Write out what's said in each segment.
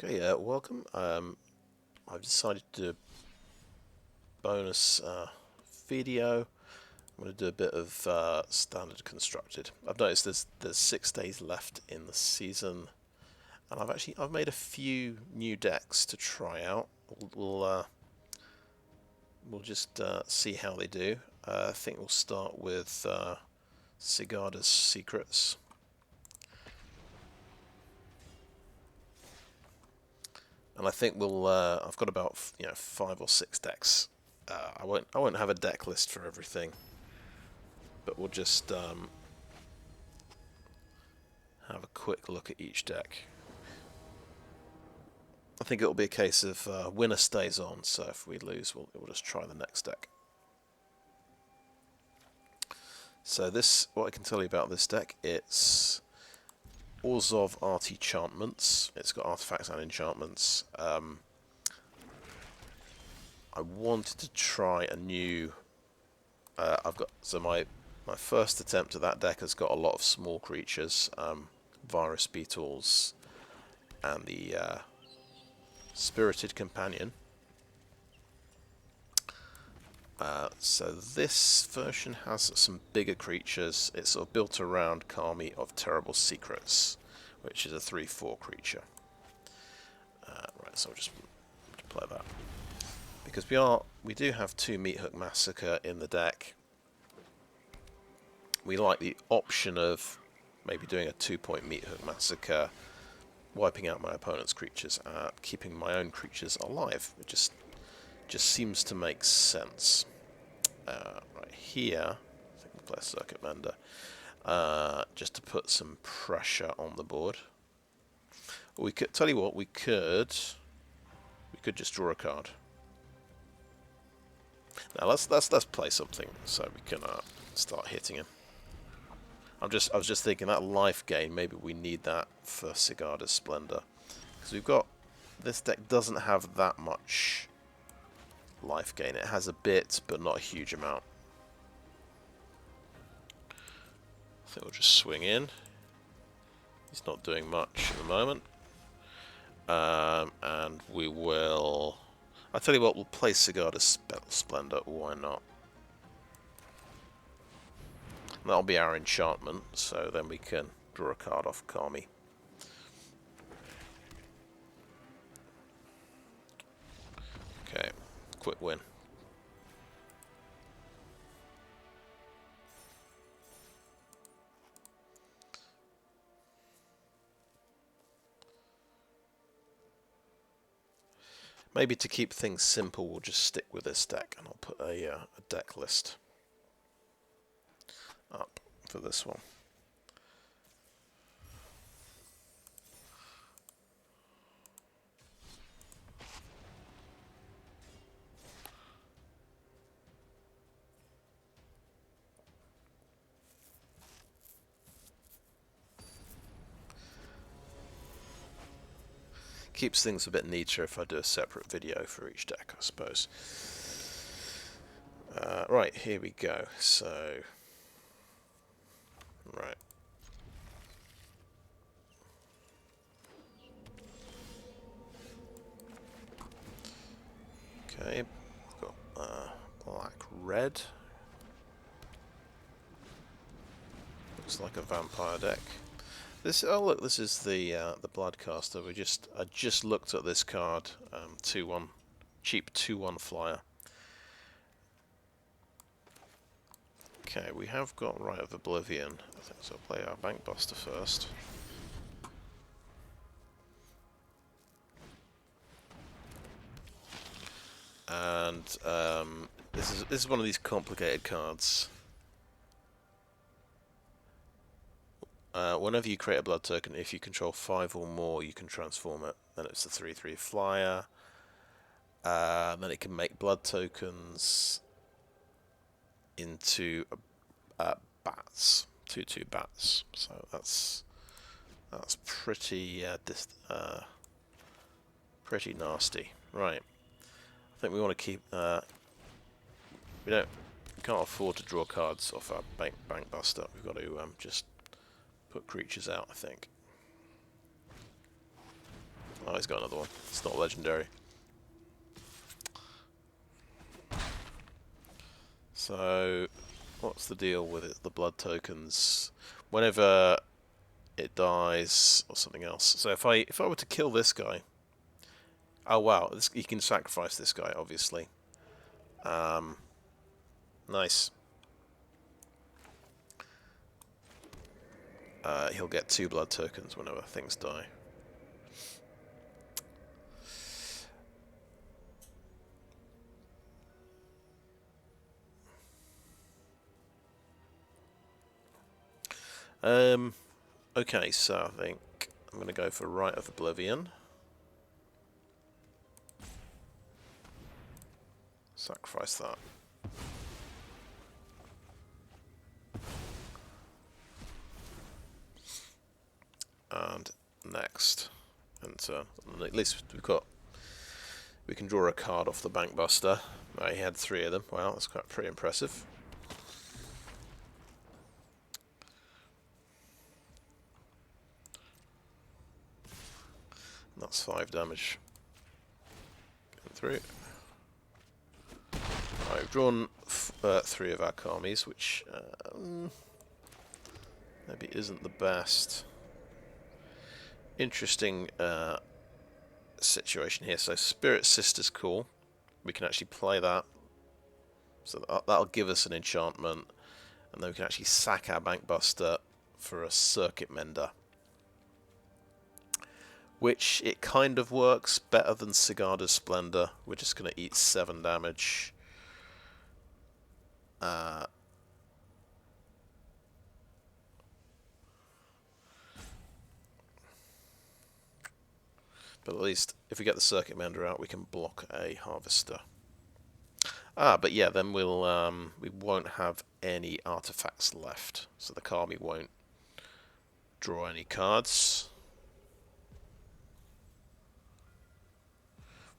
Okay, welcome. I've decided to do a bonus video. I'm going to do a bit of standard constructed. I've noticed there's 6 days left in the season, and I've made a few new decks to try out. We'll just see how they do. I think we'll start with Sigarda's Secrets. And I think we'll. I've got about 5 or 6 decks. I won't have a deck list for everything, but we'll just have a quick look at each deck. I think it'll be a case of winner stays on. So if we lose, we'll just try the next deck. So what I can tell you about this deck, it's Orzhov Artichantments. It's got artifacts and enchantments. I wanted to try a new. My first attempt at that deck has got a lot of small creatures, virus beetles, and the Spirited Companion. So this version has some bigger creatures. It's sort of built around Kami of Terrible Secrets, which is a 3/4 creature. Right, so I'll just play that. Because we do have 2 Meathook Massacre in the deck. We like the option of maybe doing a 2-point Meathook Massacre, wiping out my opponent's creatures, keeping my own creatures alive. It just seems to make sense. Right here, I think we'll play Circuit Mender, just to put some pressure on the board. We could tell you what we could just draw a card. Now let's play something so we can start hitting him. I was just thinking that life gain, maybe we need that for Sigarda's Splendor, because this deck doesn't have that much life gain. It has a bit, but not a huge amount. I think we'll just swing in. He's not doing much at the moment. And we will. I tell you what, we'll play Sigarda's Splendor. Why not? And that'll be our enchantment. So then we can draw a card off Kami. Okay, quick win. Maybe to keep things simple, we'll just stick with this deck, and I'll put a deck list up for this one. Keeps things a bit neater if I do a separate video for each deck, I suppose. Right, here we go. So, right. Okay, got black-red. Looks like a vampire deck. Oh look, this is the Bloodcaster. I just looked at this card, 2/1, cheap 2/1 flyer. Okay, we have got Rite of Oblivion. I think so. I'll play our Bankbuster first. And this is one of these complicated cards. Whenever you create a blood token, if you control 5 or more, you can transform it. Then it's a 3/3 flyer. Then it can make blood tokens into bats, 2/2 bats. So that's pretty pretty nasty. Right. I think we want to keep. We can't afford to draw cards off our Bankbuster. We've got to just put creatures out, I think. Oh, he's got another one. It's not legendary. So, what's the deal with it? The blood tokens. Whenever it dies or something else. So if I were to kill this guy, oh wow, you can sacrifice this guy, obviously. Nice. He'll get 2 blood tokens whenever things die. Okay, so I think I'm going to go for Rite of Oblivion. Sacrifice that. And next, and at least we can draw a card off the Bankbuster. He had 3 of them. Wow, that's quite pretty impressive. And that's 5 damage. Going through. Right, we've drawn 3 of our Kamis, which maybe isn't the best. Interesting situation here. So Spirit Sister's cool. We can actually play that. So that'll give us an enchantment. And then we can actually sack our Bankbuster for a Circuit Mender. Which, it kind of works better than Sigarda's Splendor. We're just going to eat 7 damage. But at least, if we get the Circuit Mender out, we can block a Harvester. But yeah, then we won't have any artifacts left, so the Kami won't draw any cards,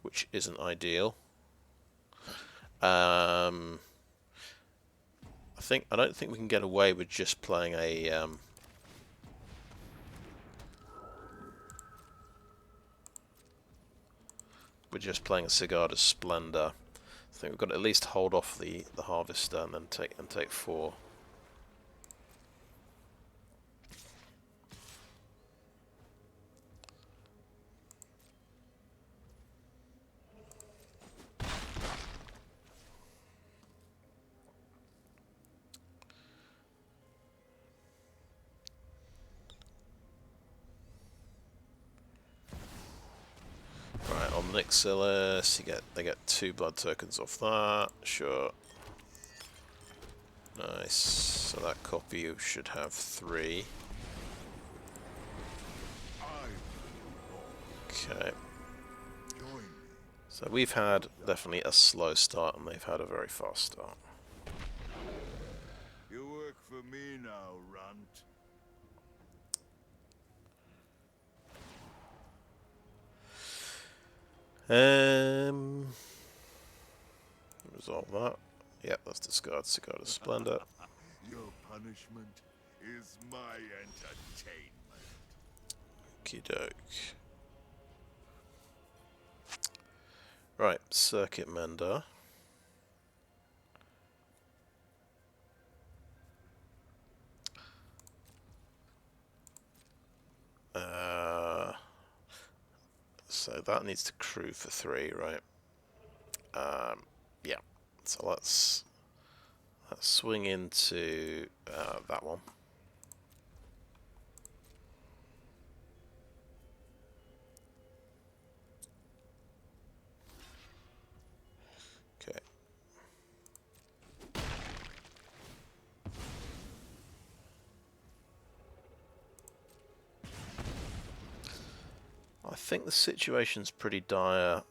which isn't ideal. I don't think we can get away with just playing a Sigarda's Splendor. I think we've got to at least hold off the Harvester and then take 4. Right, on Nixilis, they get 2 blood tokens off that. Sure. Nice. So that copy should have 3. Okay. So we've had definitely a slow start, and they've had a very fast start. You work for me now, Runt. Resolve that. Yep, let's discard Sigarda's Splendor. Your punishment is my entertainment. Okie doke. Right, Circuit Mender. So that needs to crew for 3, right? Yeah. So let's swing into that one. Okay. I think the situation's pretty dire.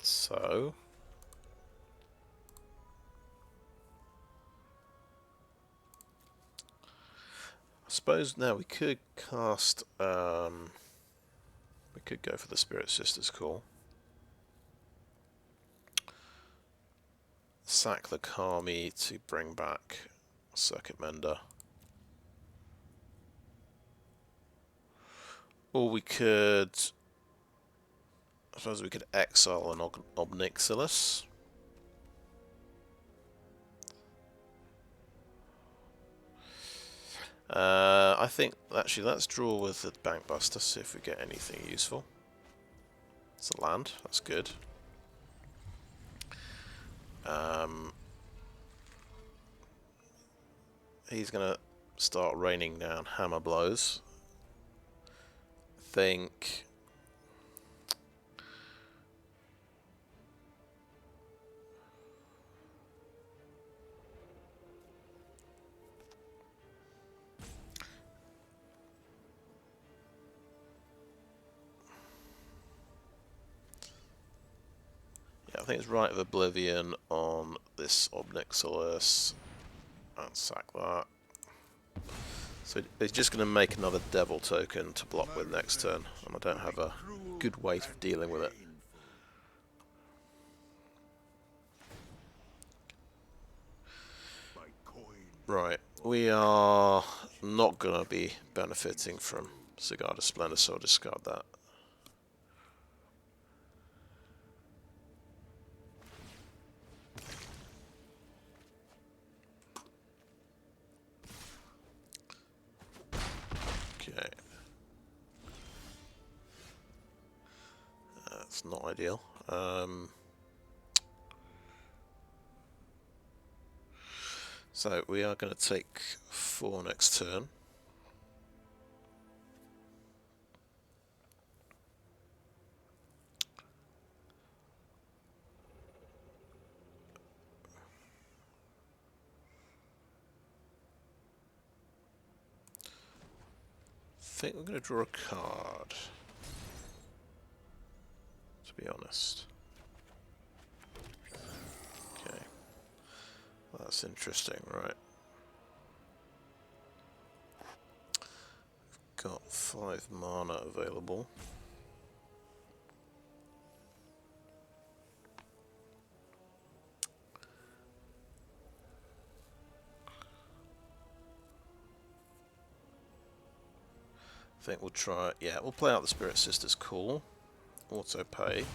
So I suppose now we could cast. We could go for the Spirit Sister's Call. Sack the Kami to bring back Circuit Mender. Or we could... I suppose we could exile an Obnixilis. I think, actually, let's draw with the Bankbuster, see if we get anything useful. It's a land, that's good. He's going to start raining down hammer blows. I think... I think it's Rite of Oblivion on this Obnixilis, and sack that. So it's just going to make another devil token to block with next turn, and I don't have a good way of dealing with it. Right, we are not going to be benefiting from Sigarda Splendor, so I'll discard that. Okay. That's not ideal. So we are going to take 4 next turn. I think we're going to draw a card, to be honest. Okay, well, that's interesting, right? We've got 5 mana available. I think we'll try, yeah, we'll play out the Spirit Sister's Call. Auto pay.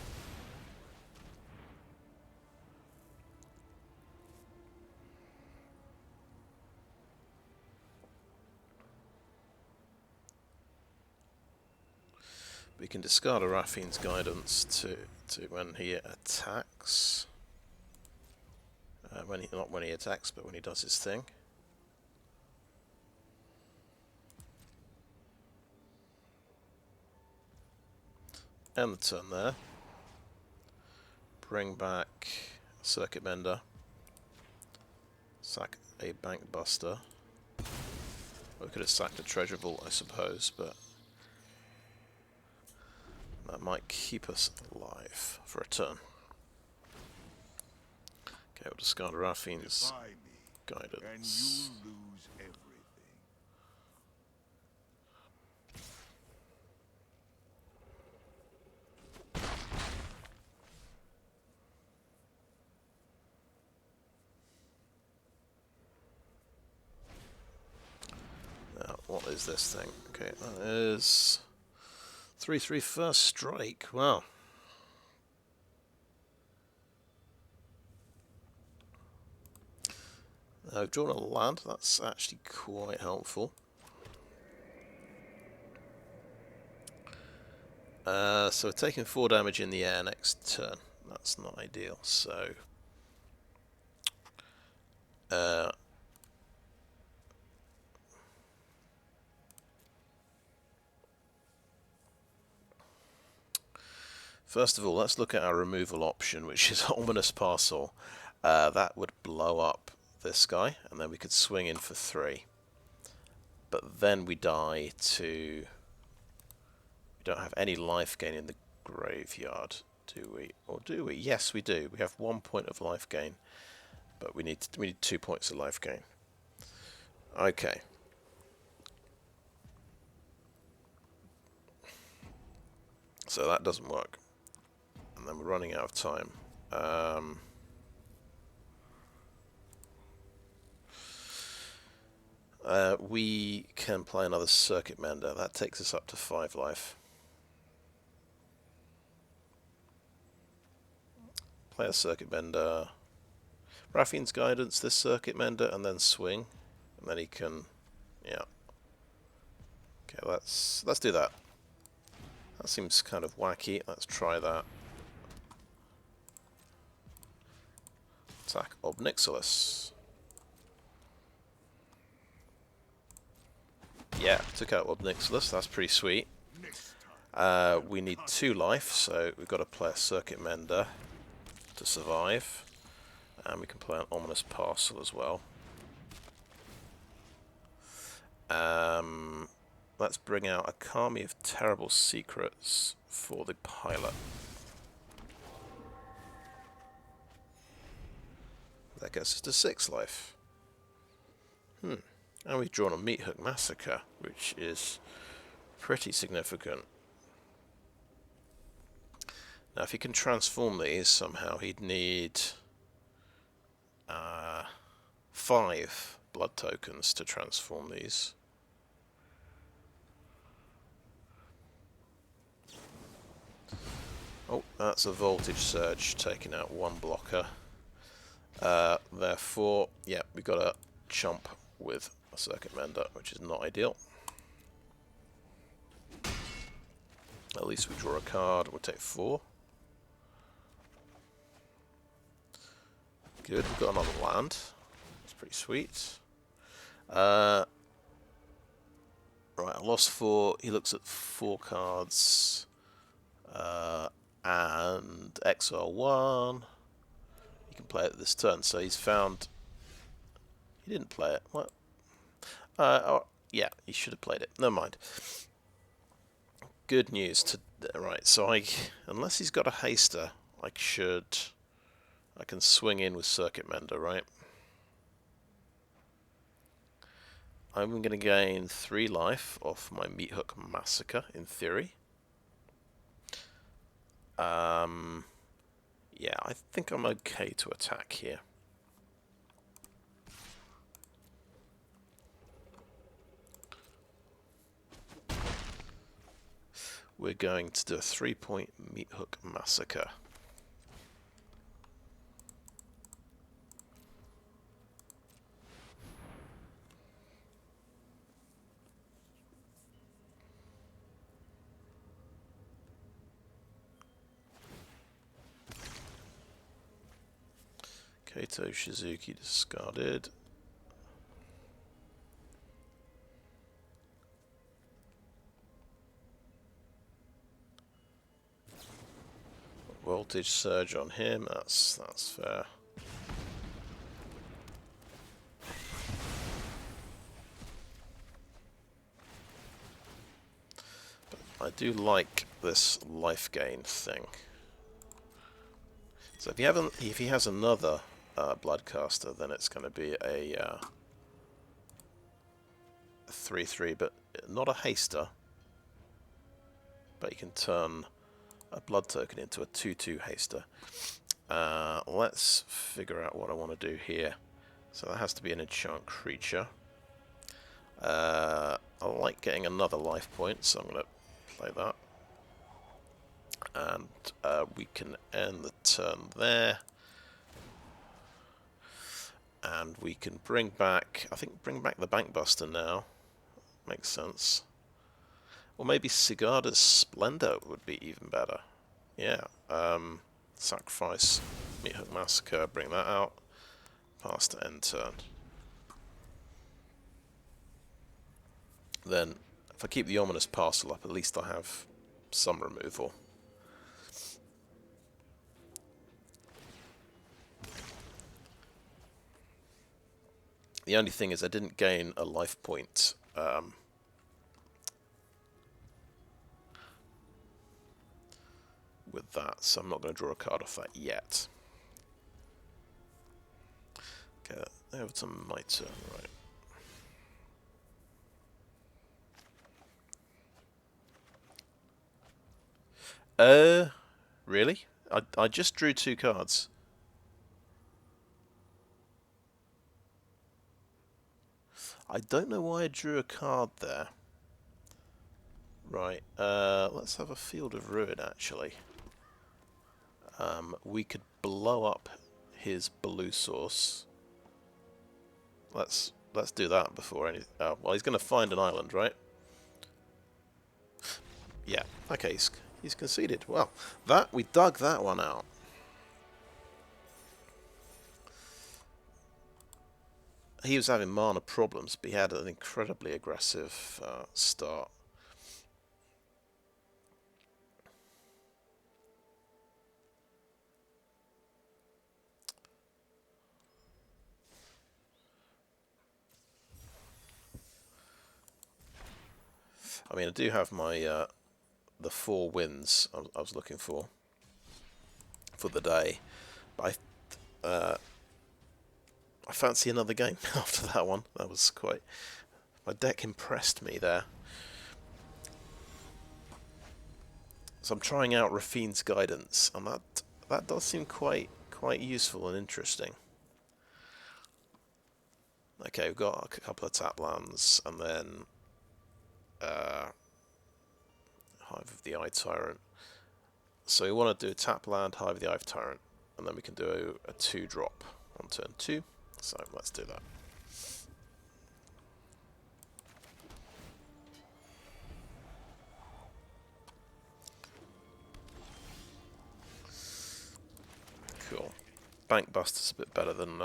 We can discard a Raphine's Guidance to when he attacks. Not when he attacks, but when he does his thing. End the turn there. Bring back Circuit Mender. Sack a Bankbuster. We could have sacked a Treasure Vault, I suppose, but that might keep us alive for a turn. Okay, we'll discard Raphine's Guidance. And you lose everything. Now, what is this thing? Okay, that is 3/3 first strike. Wow. I've drawn a land. That's actually quite helpful. So we're taking 4 damage in the air next turn. That's not ideal. So first of all, let's look at our removal option, which is Ominous Parcel. That would blow up this guy, and then we could swing in for 3. But then we die to... We don't have any life gain in the graveyard, do we? Or do we? Yes, we do. We have 1 point of life gain, but we need 2 points of life gain. Okay. So that doesn't work. And then we're running out of time. We can play another Circuit Mender. That takes us up to 5 life. Play a Circuit Mender. Raffian's Guidance, this Circuit Mender, and then swing. And then he can... yeah. Okay, let's do that. That seems kind of wacky. Let's try that. Attack Obnixilis. Yeah, took out Obnixilis. That's pretty sweet. We need 2 life, so we've got to play a Circuit Mender to survive. And we can play an Ominous Parcel as well. Let's bring out a Army of Terrible Secrets for the pilot. That gets us to 6 life. And we've drawn a Meathook Massacre, which is pretty significant. Now, if he can transform these somehow, he'd need 5 blood tokens to transform these. Oh, that's a Voltage Surge taking out 1 blocker. Therefore, yeah, we've got a chump with a Circuit Mender, which is not ideal. At least we draw a card. We'll take 4. Good, we've got another land. That's pretty sweet. Right, I lost 4. He looks at 4 cards. And exile 1. He can play it this turn, so he's found... He didn't play it. What? Oh, yeah, he should have played it. Never mind. Good news. Right, so unless he's got a haster, I can swing in with Circuit Mender, right? I'm going to gain 3 life off my Meathook Massacre, in theory. Yeah, I think I'm okay to attack here. We're going to do a 3-point Meathook Massacre. Kato Shizuki discarded. Voltage Surge on him, that's fair. But I do like this life gain thing. So if he has another Bloodcaster, then it's going to be a 3/3, but not a haster. But you can turn a blood token into a 2/2 haster. Let's figure out what I want to do here. So that has to be an enchant creature. I like getting another life point, so I'm going to play that. And we can end the turn there. And we can bring back, I think bring back the Bankbuster now. Makes sense. Or maybe Sigarda's Splendor would be even better. Yeah. Sacrifice Meathook Massacre, bring that out. Pass to end turn. Then, if I keep the Ominous Parcel up, at least I have some removal. The only thing is I didn't gain a life point with that, so I'm not going to draw a card off that yet. Okay, over to my turn, right. Really? I just drew 2 cards. I don't know why I drew a card there. Right, let's have a Field of Ruin, actually. We could blow up his blue source. Let's do that before any... Oh, well, he's going to find an island, right? Yeah, okay, he's conceded. Well, we dug that one out. He was having mana problems, but he had an incredibly aggressive start. I mean, I do have my the 4 wins I was looking for the day, but I fancy another game after that one. That was quite... My deck impressed me there. So I'm trying out Rafine's Guidance, and that does seem quite useful and interesting. Okay, we've got a couple of tap lands, and then Hive of the Eye Tyrant. So we want to do a tap land, Hive of the Eye Tyrant, and then we can do a 2-drop on turn 2. So let's do that. Cool. Bankbuster's a bit better than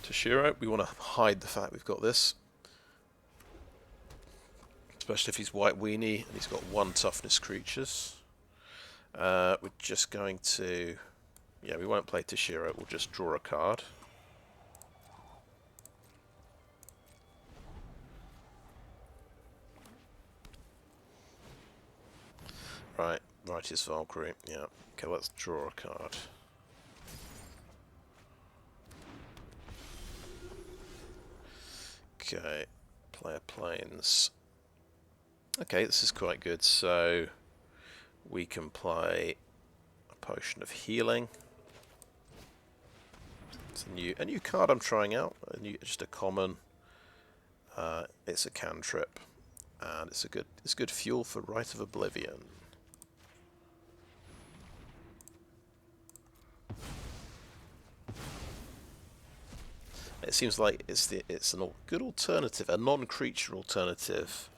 Toshiro. We want to hide the fact we've got this. Especially if he's white weenie and he's got 1 toughness creatures. We're just going to... Yeah, we won't play Toshiro, we'll just draw a card. Right, Righteous Valkyrie, yeah. Okay, let's draw a card. Okay, player planes. Okay, this is quite good, so we can play a Potion of Healing. It's a new card I'm trying out, just a common. It's a cantrip, and it's good fuel for Rite of Oblivion. It seems like it's a good alternative, a non-creature alternative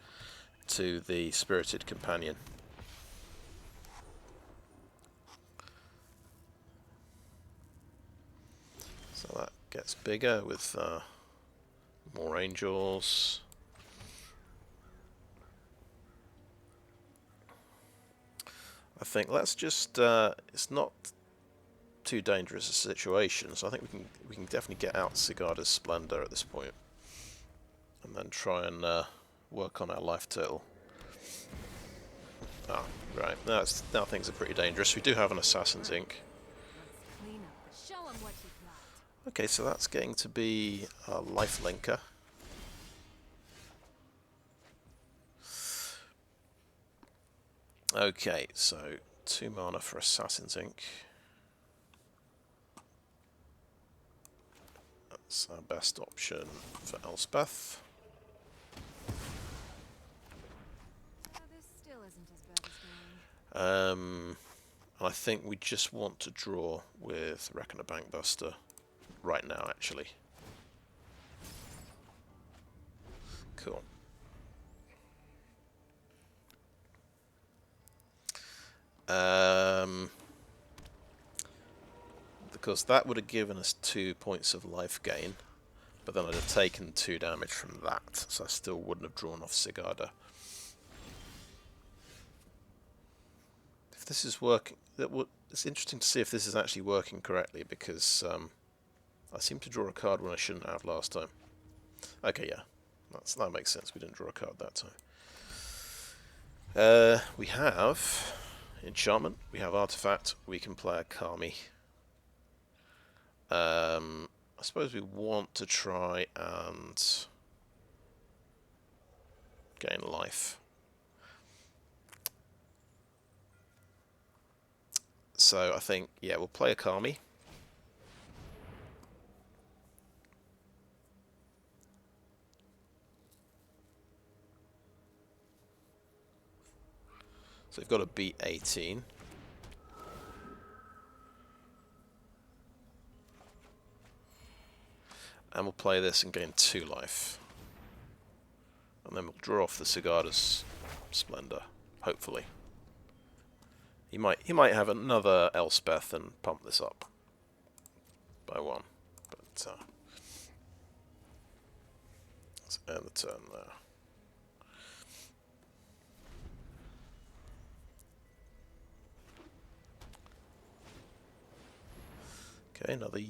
to the Spirited Companion. So that gets bigger with more angels. I think let's just it's not too dangerous a situation, so I think we can definitely get out Sigarda's Splendor at this point, and then try and work on our life total. Ah, right. Now things are pretty dangerous. We do have an Assassin's Ink. Okay, so that's going to be a life linker. Okay, so 2 mana for Assassin's Ink. That's our best option for Elspeth. I think we just want to draw with Reckoner Bankbuster right now, actually. Cool. Because that would have given us 2 points of life gain, but then I'd have taken 2 damage from that, so I still wouldn't have drawn off Sigarda. If this is working, it's interesting to see if this is actually working correctly, because I seem to draw a card when I shouldn't have last time. Okay, yeah, that makes sense. We didn't draw a card that time. We have Enchantment, we have Artifact, we can play a Kami. I suppose we want to try and gain life. So I think, yeah, we'll play a Kami. So we've got to beat 18. And we'll play this and gain 2 life. And then we'll draw off the Sigarda's Splendor, hopefully. He might have another Elspeth and pump this up by 1. But let's end the turn there. Okay, another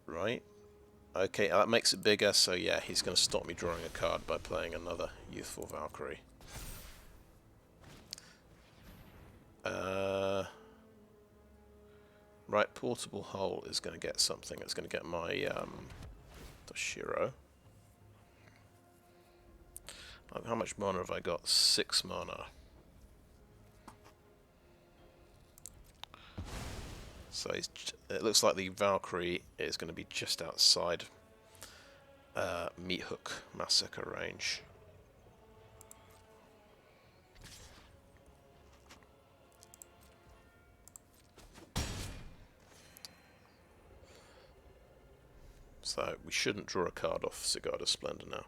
right. Okay, that makes it bigger, so yeah, he's going to stop me drawing a card by playing another Youthful Valkyrie. Right, Portable Hole is going to get something. It's going to get my Toshiro. How much mana have I got? 6 mana. So it looks like the Valkyrie is going to be just outside Meathook Massacre range. So we shouldn't draw a card off Sigarda Splendor now.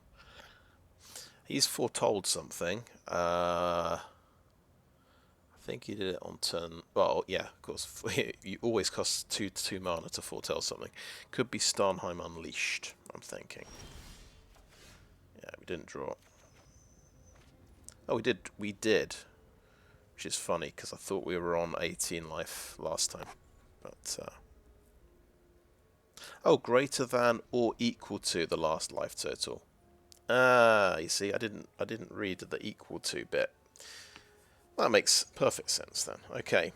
He's foretold something. I think he did it on turn. Well, yeah, of course. You always cost 2 mana to foretell something. Could be Starnheim Unleashed, I'm thinking. Yeah, we didn't draw. Oh, we did. Which is funny, because I thought we were on 18 life last time. But, oh, greater than or equal to the last life total. Ah, you see, I didn't read the equal to bit. That makes perfect sense then. Okay.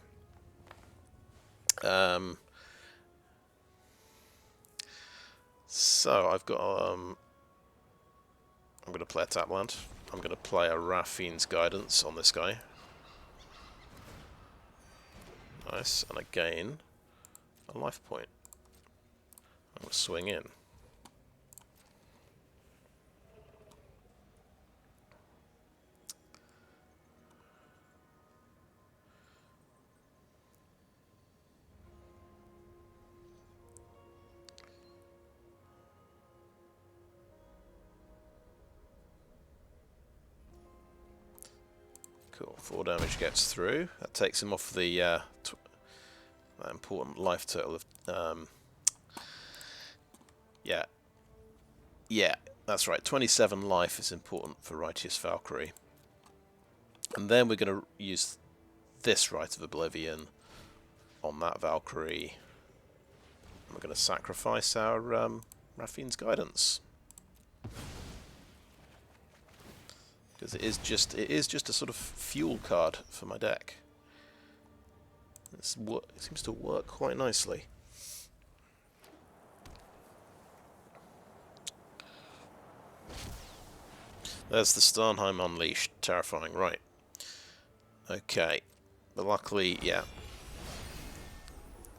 So I've got I'm going to play a tap land. I'm going to play a Raffine's Guidance on this guy. Nice, and I gain a life point. I'm going to swing in. Cool, 4 damage gets through. That takes him off the that important life total of yeah, that's right. 27 life is important for Righteous Valkyrie. And then we're going to use this Rite of Oblivion on that Valkyrie. And we're going to sacrifice our Raffine's Guidance. Because it is just a sort of fuel card for my deck. It seems to work quite nicely. There's the Starnheim Unleashed. Terrifying, right. Okay. But luckily, yeah.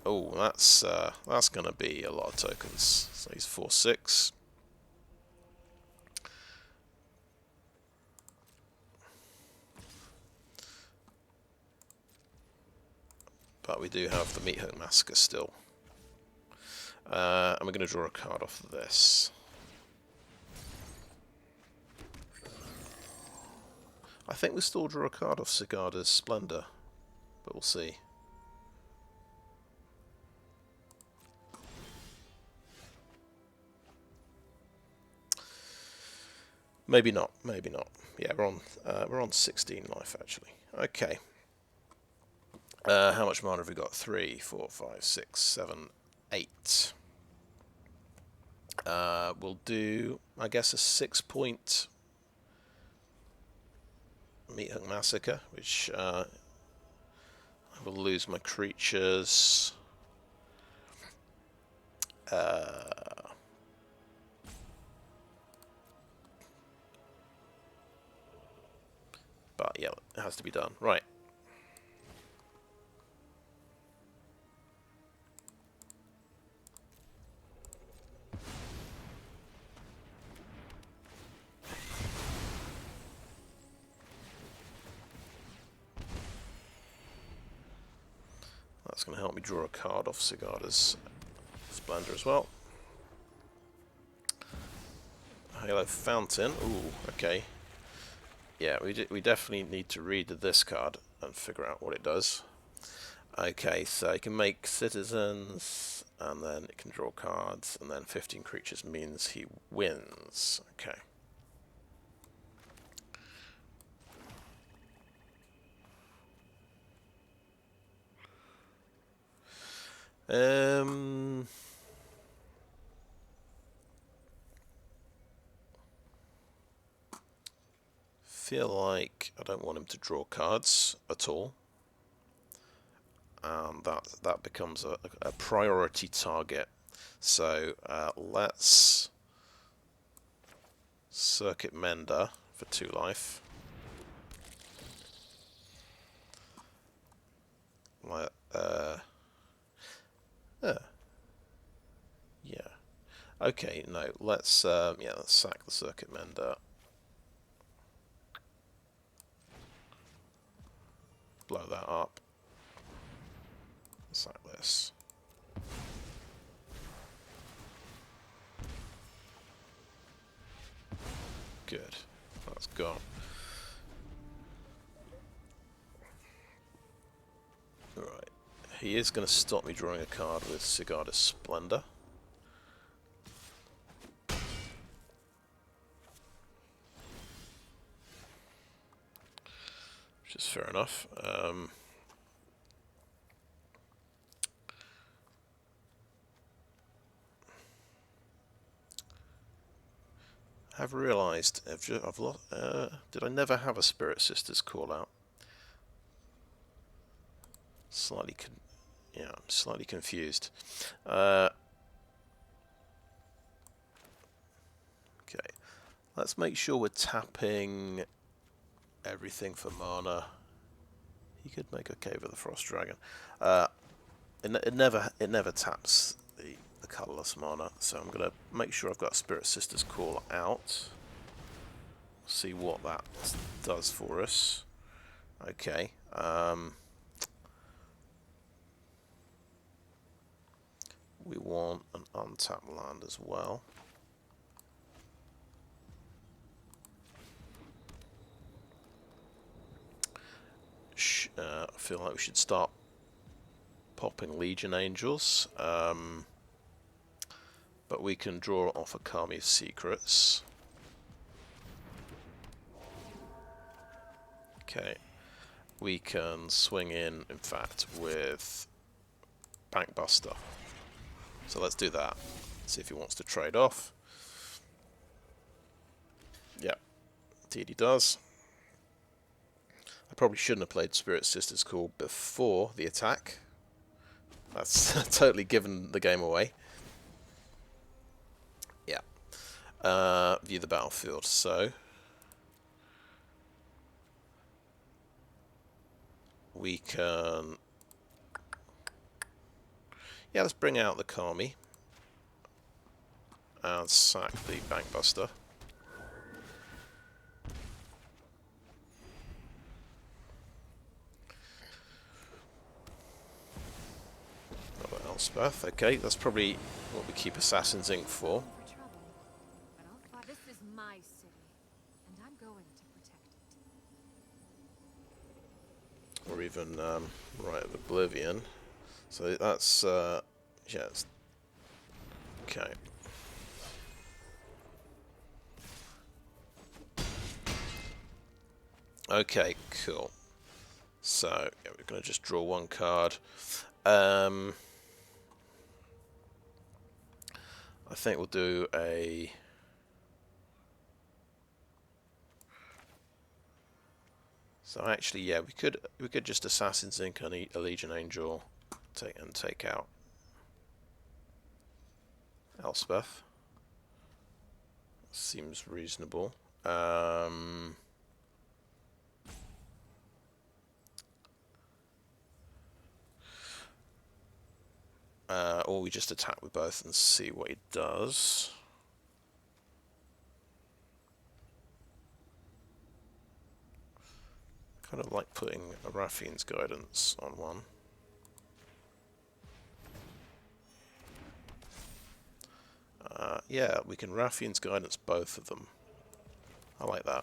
Oh, that's going to be a lot of tokens. So he's 4/6. But we do have the Meathook Massacre still. And we're going to draw a card off of this. I think we still draw a card off Sigarda's Splendor, but we'll see. Maybe not. Maybe not. Yeah, we're on 16 life actually. Okay. How much mana have we got? 3, 4, 5, 6, 7, 8. We'll do, I guess, a 6-point Meathook Massacre, which I will lose my creatures. But yeah, it has to be done. Right. That's going to help me draw a card off Sigarda's Splendor as well. Halo Fountain. Ooh, okay. Yeah, we definitely need to read this card and figure out what it does. Okay, so you can make citizens, and then it can draw cards, and then 15 creatures means he wins. Okay. Feel like I don't want him to draw cards at all. That becomes a priority target. So let's Circuit Mender for 2 life. Yeah. Okay. No. Let's let's sack the Circuit Mender. Blow that up. Sack this. Good. That's gone. Right. He is going to stop me drawing a card with Sigarda's Splendor. Which is fair enough. I've realised I've lost. Did I never have a Spirit Sisters call out? I'm slightly confused. Okay, let's make sure we're tapping everything for mana. He could make a Cave of the Frost Dragon. It never taps the colourless mana, so I'm gonna make sure I've got Spirit Sisters call out. See what that does for us. Okay. We want an untapped land as well. I feel like we should start popping Legion Angels. But we can draw off a Kami of Secrets. Okay. We can swing in fact, with Bankbuster. So let's do that. See if he wants to trade off. Yep, indeed he does. I probably shouldn't have played Spirit Sisters Call before the attack. That's totally given the game away. Yeah. View the battlefield. So we can... Yeah, let's bring out the Kami and sack the Bankbuster. Another Elspeth. Okay, that's probably what we keep Assassin's Ink for. This is my city, and I'm going to protect it. Or even Rite of Oblivion. So that's yeah. Okay. Okay, cool. So yeah, we're going to just draw one card. I think we'll do a... So actually, yeah, we could just Assassin's Ink and a Legion Angel take out Elspeth. Seems reasonable. Or we just attack with both and see what it does. Kind of like putting a Raffine's Guidance on one. Yeah, we can Raffian's Guidance both of them. I like that.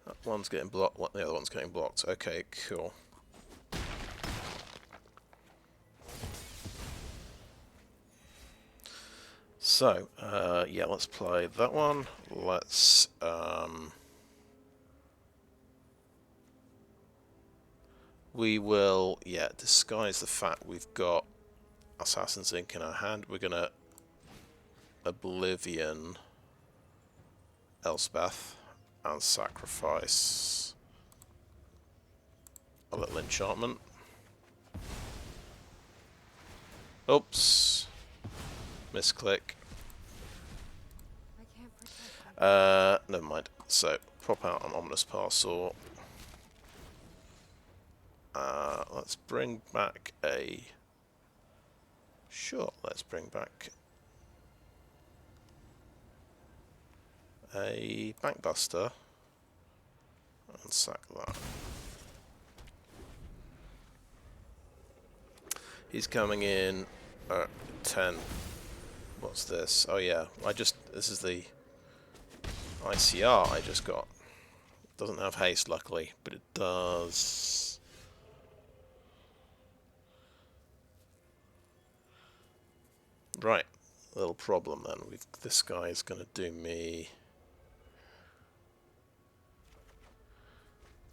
That one's getting blocked, the other one's getting blocked. Okay, cool. So, yeah, let's play that one. Let's, we will, yeah, disguise the fact we've got Assassin's Ink in our hand. We're going to Oblivion Elspeth and sacrifice a little enchantment. Oops. Misclick. I can't protect them. Never mind. So, pop out an Ominous Parcel. Let's bring back a... Sure, let's bring back a Bankbuster and sack that. He's coming in at 10. What's this? Oh yeah, this is the ICR I just got. Doesn't have haste, luckily, but it does... Right, a little problem then. This guy is going to do me...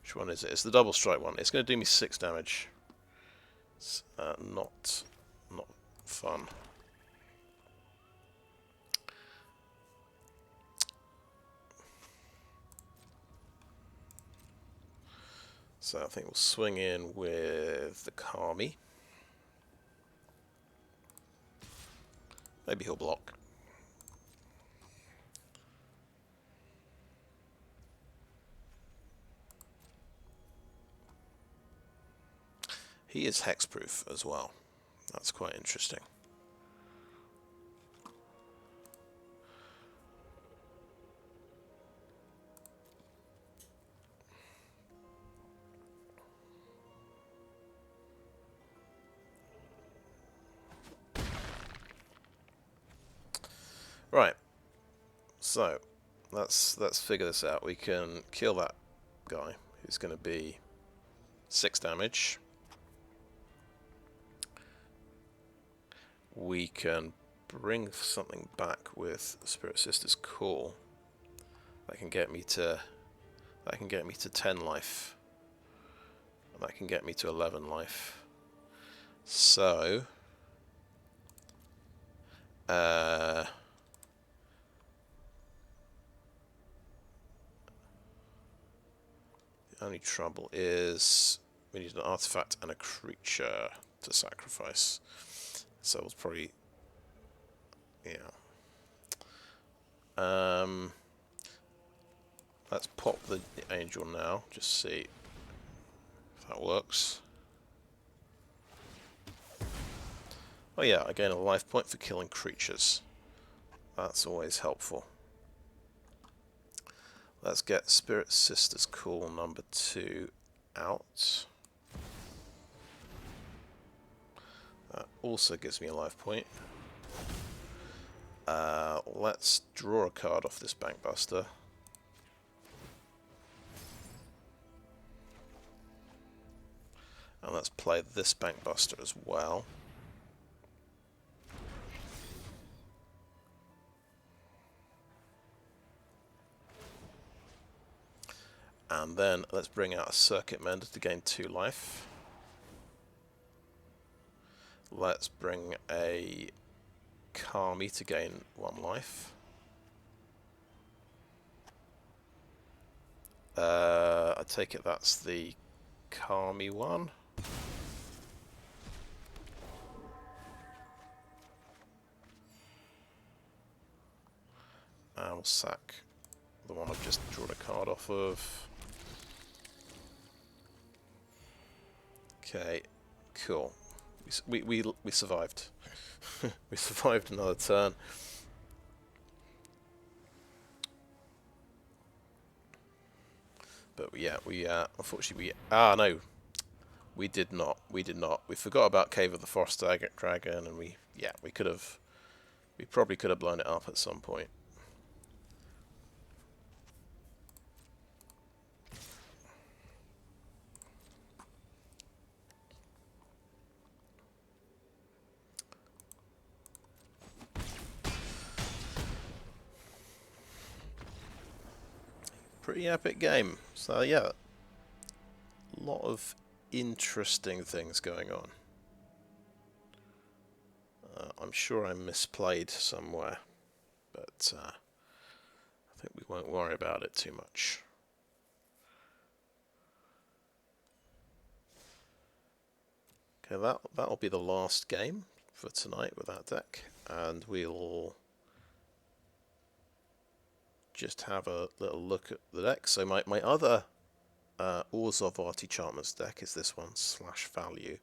Which one is it? It's the double strike one. It's going to do me 6 damage. It's not fun. So I think we'll swing in with the Kami. Maybe he'll block. He is hexproof as well. That's quite interesting. Right, so let's figure this out. We can kill that guy, who's going to be 6 damage. We can bring something back with Spirit Sister's Call. That can get me to 10 life, and that can get me to 11 life. So. The only trouble is we need an artifact and a creature to sacrifice. So it's probably, yeah. Let's pop the angel now, just see if that works. Oh yeah, I gain a life point for killing creatures. That's always helpful. Let's get Spirit Sister's Call number 2 out. That also gives me a life point. Let's draw a card off this Bankbuster. And let's play this Bankbuster as well. And then let's bring out a Circuit Mender to gain 2 life. Let's bring a Kami to gain 1 life. I take it that's the Kami one. And we'll sack the one I've just drawn a card off of. Okay, cool. We survived. We survived another turn. But yeah, we unfortunately no, we did not. We did not. We forgot about Cave of the Frost Dragon, and we probably could have blown it up at some point. Pretty epic game. So yeah, a lot of interesting things going on. I'm sure I misplayed somewhere, but I think we won't worry about it too much. Okay, that'll be the last game for tonight with that deck, and we'll just have a little look at the deck. So my other Orzhov Artichantments deck is this one, /value,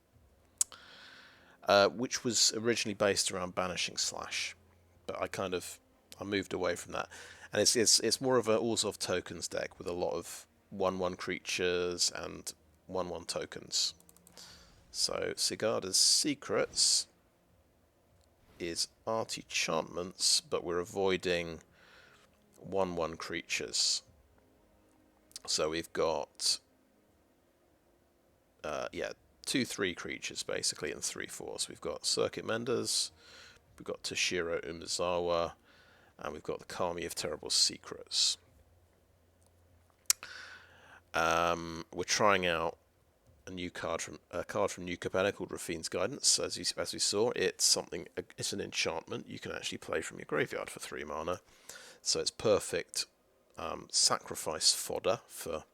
which was originally based around banishing slash, but I moved away from that, and it's more of an Orzhov tokens deck with a lot of 1/1 creatures and 1/1 tokens. So Sigarda's secrets is Artichantments, but we're avoiding 1/1 creatures. So we've got 2/3 creatures basically and 3/4. We've got Circuit Menders, we've got Toshiro Umezawa, and we've got the Kami of Terrible Secrets. We're trying out a card from New Capenna called Rafine's Guidance. As we saw, it's an enchantment you can actually play from your graveyard for 3 mana. So it's perfect sacrifice fodder for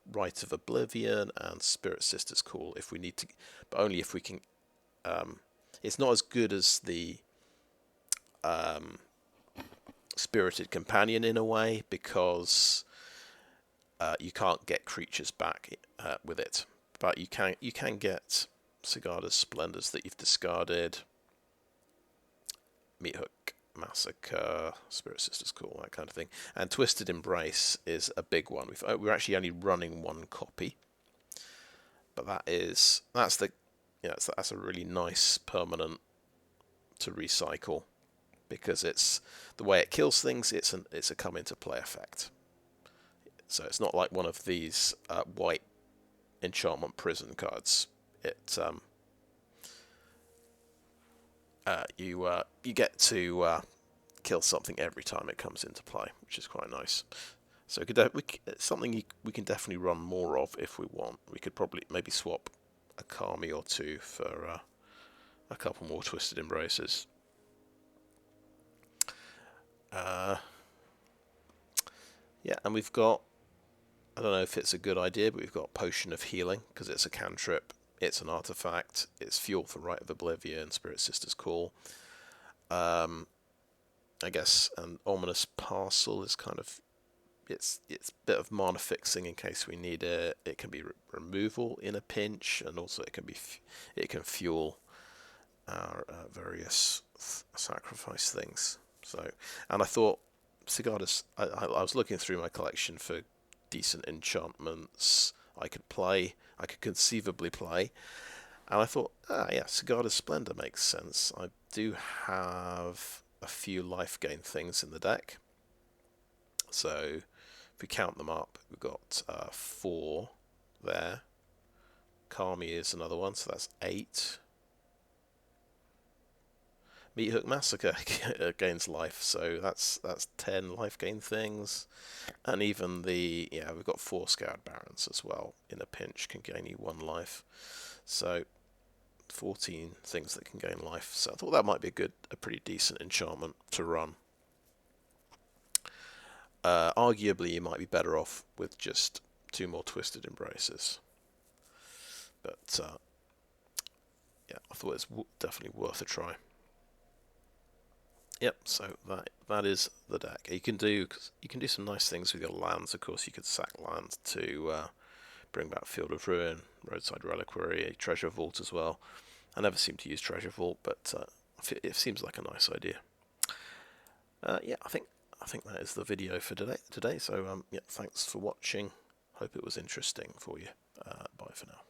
Rite of Oblivion and Spirit Sister's Call if we need to, but only if we can. It's not as good as the Spirited Companion in a way, because you can't get creatures back with it. But you can get Sigarda's Splendors that you've discarded, Meathook Massacre, Spirit Sister's Call, that kind of thing. And Twisted Embrace is a big one. We're actually only running 1 copy, but that's a really nice permanent to recycle, because it's the way it kills things. It's a come into play effect. So it's not like one of these white enchantment prison cards. You get to kill something every time it comes into play, which is quite nice. So it's something we can definitely run more of if we want. We could probably maybe swap a Kami or 2 for a couple more Twisted Embraces. Yeah, and we've got, I don't know if it's a good idea, but we've got Potion of Healing, because it's a cantrip, it's an artifact, it's fuel for Rite of Oblivion, Spirit Sister's Call. I guess an Ominous Parcel is kind of, it's a bit of mana fixing in case we need it. It can be removal in a pinch, and also it can fuel our various sacrifice things. So, and I thought Sigarda's, I was looking through my collection for decent enchantments I could conceivably play, and I thought, Sigarda's Splendor makes sense. I do have a few life gain things in the deck, so if we count them up, we've got 4 there. Kami is another one, so that's 8. Meathook Massacre gains life, so that's 10 life gain things, and even we've got 4 Scoured Barrens as well. In a pinch, can gain you 1 life, so 14 things that can gain life. So I thought that might be a pretty decent enchantment to run. Arguably, you might be better off with just 2 more Twisted Embraces, but I thought it's definitely worth a try. Yep, so that is the deck. You can do some nice things with your lands. Of course, you could sack land to bring back Field of Ruin, Roadside Reliquary, Treasure Vault as well. I never seem to use Treasure Vault, but it seems like a nice idea. I think that is the video for today. So thanks for watching. Hope it was interesting for you. Bye for now.